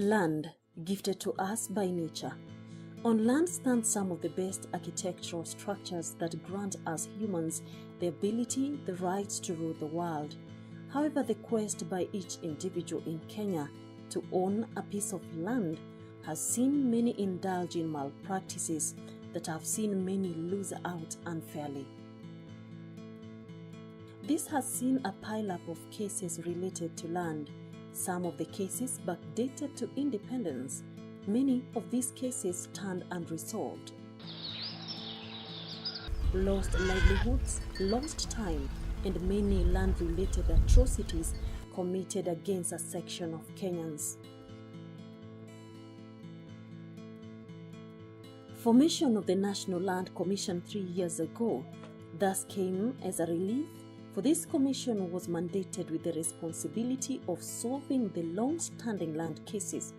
Land, gifted to us by nature. On land stand some of the best architectural structures that grant us humans the ability, the rights to rule the world. However, the quest by each individual in Kenya to own a piece of land has seen many indulge in malpractices that have seen many lose out unfairly. This has seen a pileup of cases related to land, some of the cases backdated to independence. Many of these cases stand unresolved. Lost livelihoods, lost time, and many land-related atrocities committed against a section of Kenyans. Formation of the National Land Commission 3 years ago thus came as a relief, for this commission was mandated with the responsibility of solving the long-standing land cases,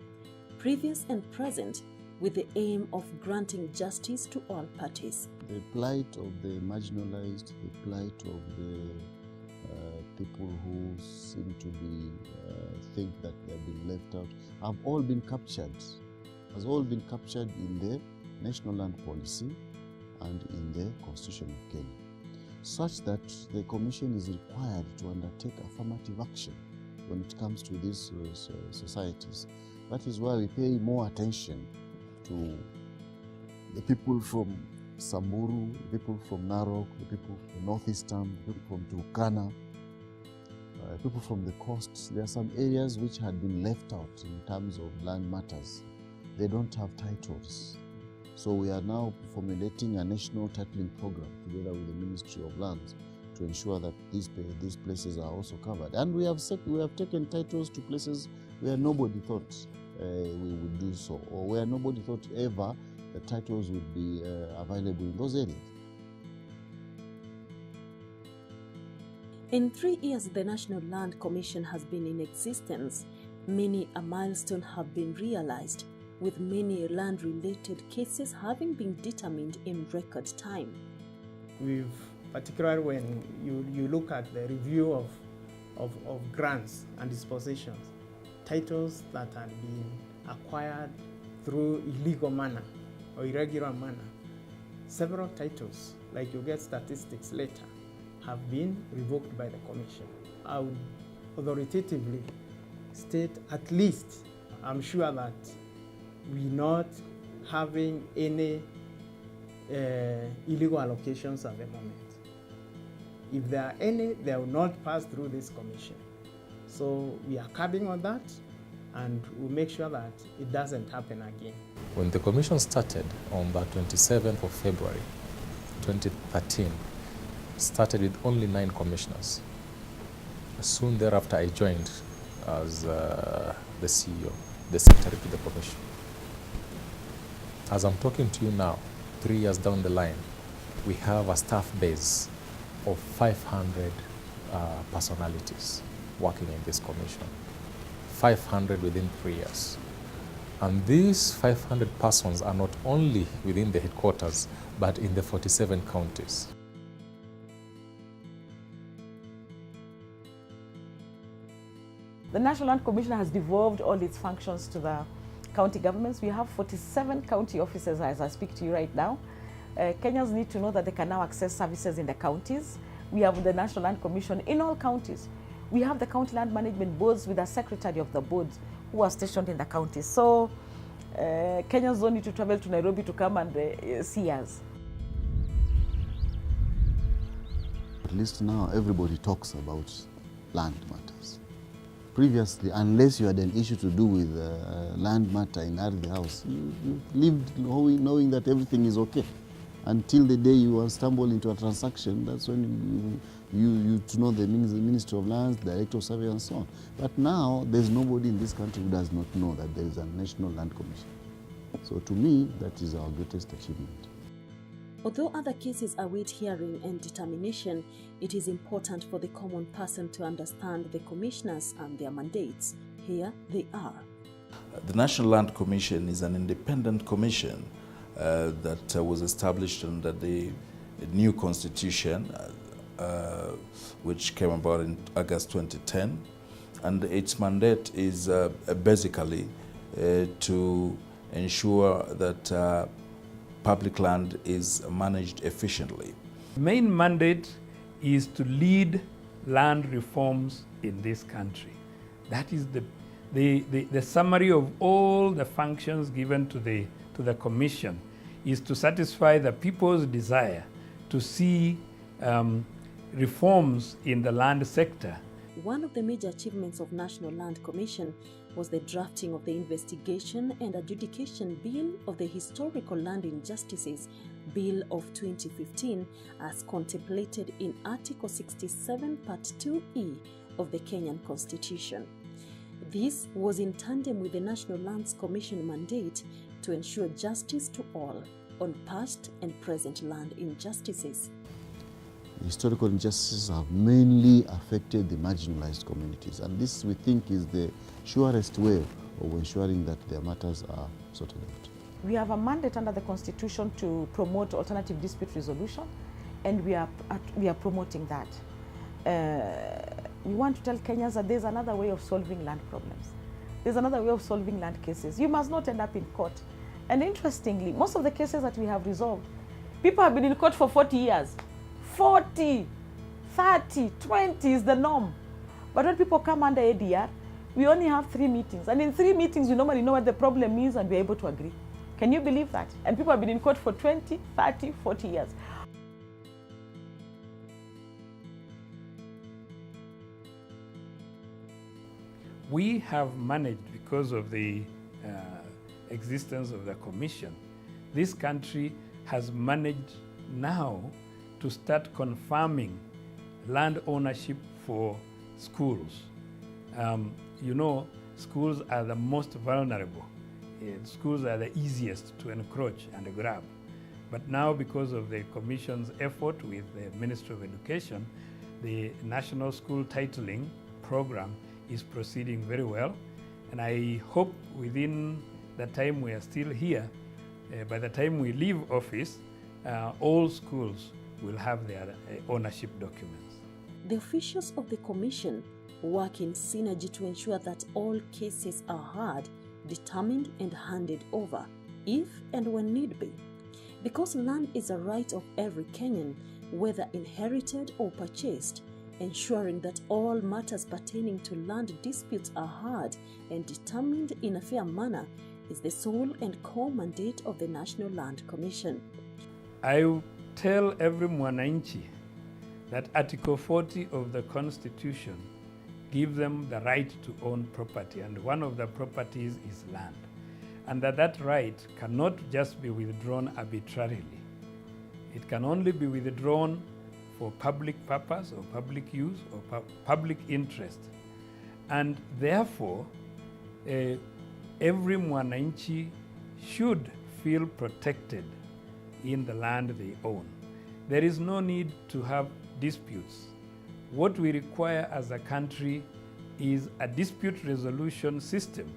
previous and present, with the aim of granting justice to all parties. The plight of the marginalized, the plight of the people who seem to be think that they've been left out, have all been captured. Has all been captured in the National Land Policy and in the Constitution of Kenya, such that the Commission is required to undertake affirmative action when it comes to these societies. That is why we pay more attention to the people from Samburu, the people from Narok, the people from Northeastern, the people from Turkana, people from the coasts. There are some areas which had been left out in terms of land matters. They don't have titles. So we are now formulating a national titling program together with the Ministry of Lands to ensure that these places are also covered. And we have taken titles to places where nobody thought we would do so, or where nobody thought ever the titles would be available in those areas. In 3 years, the National Land Commission has been in existence. Many a milestone have been realized, with many land-related cases having been determined in record time. We've, particularly when you look at the review of grants and dispositions, titles that had been acquired through illegal manner or irregular manner, several titles, like you get statistics later, have been revoked by the Commission. I would authoritatively state, at least, I'm sure that we're not having any illegal allocations at the moment. If there are any, they will not pass through this commission. So we are curbing on that, and we'll make sure that it doesn't happen again. When the commission started on the 27th of February 2013, started with only 9 commissioners. Soon thereafter, I joined as the CEO, the secretary to the commission. As I'm talking to you now, 3 years down the line, we have a staff base of 500 personalities working in this commission. 500 within 3 years. And these 500 persons are not only within the headquarters, but in the 47 counties. The National Land Commission has devolved all its functions to the county governments. We have 47 county offices as I speak to you right now. Kenyans need to know that they can now access services in the counties. We have the National Land Commission in all counties. We have the county land management boards with a secretary of the boards who are stationed in the counties. So Kenyans don't need to travel to Nairobi to come and see us. At least now everybody talks about land matters. Previously, unless you had an issue to do with land matter in Ardhi House, you lived knowing that everything is okay. Until the day you stumble into a transaction, that's when you to know the Ministry of Lands, Director of Survey, and so on. But now, there's nobody in this country who does not know that there is a National Land Commission. So to me, that is our greatest achievement. Although other cases await hearing and determination, it is important for the common person to understand the commissioners and their mandates. Here they are. The National Land Commission is an independent commission that was established under the new constitution, which came about in August 2010. And its mandate is basically to ensure that public land is managed efficiently. The main mandate is to lead land reforms in this country. That is the summary of all the functions given to the Commission, is to satisfy the people's desire to see reforms in the land sector. One of the major achievements of National Land Commission was the drafting of the Investigation and Adjudication Bill of the Historical Land Injustices Bill of 2015 as contemplated in Article 67 Part 2E of the Kenyan Constitution. This was in tandem with the National Lands Commission mandate to ensure justice to all on past and present land injustices. Historical injustices have mainly affected the marginalized communities, and this, we think, is the surest way of ensuring that their matters are sorted out. We have a mandate under the Constitution to promote alternative dispute resolution, and we are promoting that. We want to tell Kenyans that there's another way of solving land problems. There's another way of solving land cases. You must not end up in court. And interestingly, most of the cases that we have resolved, people have been in court for 40 years. 40, 30, 20 is the norm. But when people come under ADR, we only have 3 meetings. And in 3 meetings, we normally know what the problem is and we're able to agree. Can you believe that? And people have been in court for 20, 30, 40 years. We have managed, because of the existence of the Commission, this country has managed now to start confirming land ownership for schools. You know, schools are the most vulnerable. Schools are the easiest to encroach and grab. But now, because of the Commission's effort with the Ministry of Education, the National School Titling Program is proceeding very well. And I hope within the time we are still here, by the time we leave office, all schools will have their ownership documents. The officials of the Commission work in synergy to ensure that all cases are heard, determined and handed over, if and when need be. Because land is a right of every Kenyan, whether inherited or purchased, ensuring that all matters pertaining to land disputes are heard and determined in a fair manner is the sole and core mandate of the National Land Commission. I tell every Mwananchi that Article 40 of the Constitution gives them the right to own property, and one of the properties is land, and that right cannot just be withdrawn arbitrarily. It can only be withdrawn for public purpose or public use or public interest. And therefore, every Mwananchi should feel protected in the land they own. There is no need to have disputes. What we require as a country is a dispute resolution system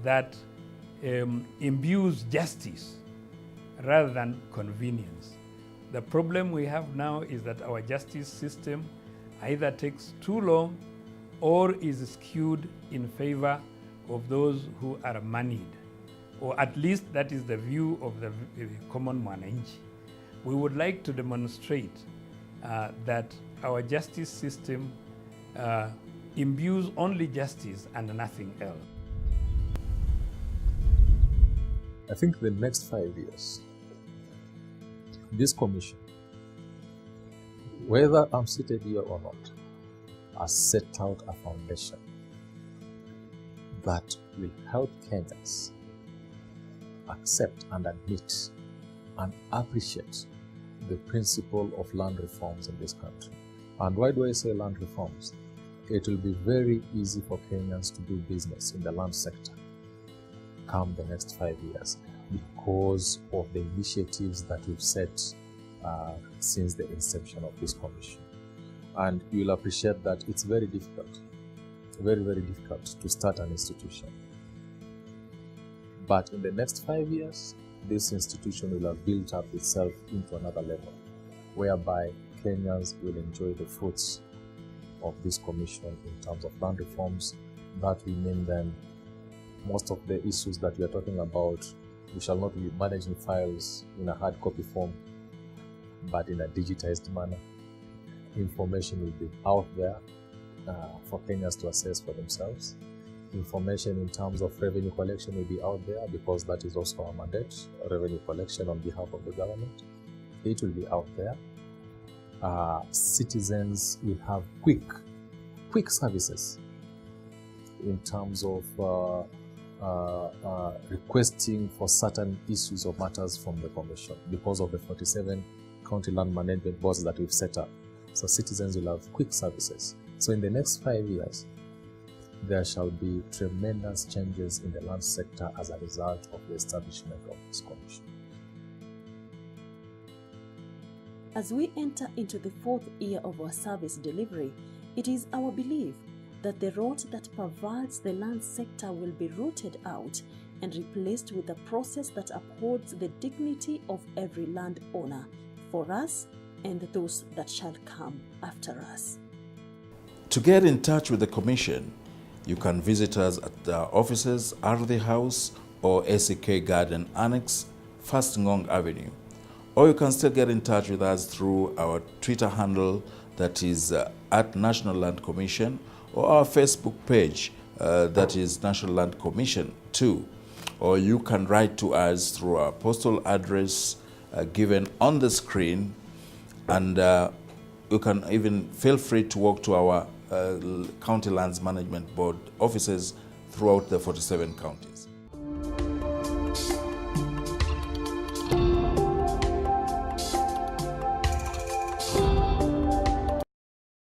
that imbues justice rather than convenience. The problem we have now is that our justice system either takes too long or is skewed in favor of those who are moneyed, or at least that is the view of the common Mwananchi. We would like to demonstrate that our justice system imbues only justice and nothing else. I think the next 5 years, this commission, whether I'm seated here or not, has set out a foundation that will help Kenyans accept and admit and appreciate the principle of land reforms in this country. And why do I say land reforms? It will be very easy for Kenyans to do business in the land sector come the next 5 years because of the initiatives that we've set since the inception of this commission. And you'll appreciate that it's very difficult, very, very difficult to start an institution. But in the next 5 years, this institution will have built up itself into another level, whereby Kenyans will enjoy the fruits of this commission in terms of land reforms that will mean them most of the issues that we are talking about, we shall not be managing files in a hard copy form, but in a digitized manner. Information will be out there for Kenyans to assess for themselves. Information in terms of revenue collection will be out there, because that is also our mandate, revenue collection on behalf of the government. It will be out there. Citizens will have quick services in terms of requesting for certain issues or matters from the Commission because of the 47 county land management boards that we've set up. So citizens will have quick services. So in the next 5 years, there shall be tremendous changes in the land sector as a result of the establishment of this commission. As we enter into the 4th year of our service delivery, it is our belief that the rot that pervades the land sector will be rooted out and replaced with a process that upholds the dignity of every landowner for us and those that shall come after us. To get in touch with the Commission, you can visit us at the offices, Ardhi House or ACK Garden Annex, First Ngong Avenue. Or you can still get in touch with us through our Twitter handle, that is at National Land Commission, or our Facebook page, that is National Land Commission 2. Or you can write to us through our postal address given on the screen, and you can even feel free to walk to our County Lands Management Board offices throughout the 47 counties.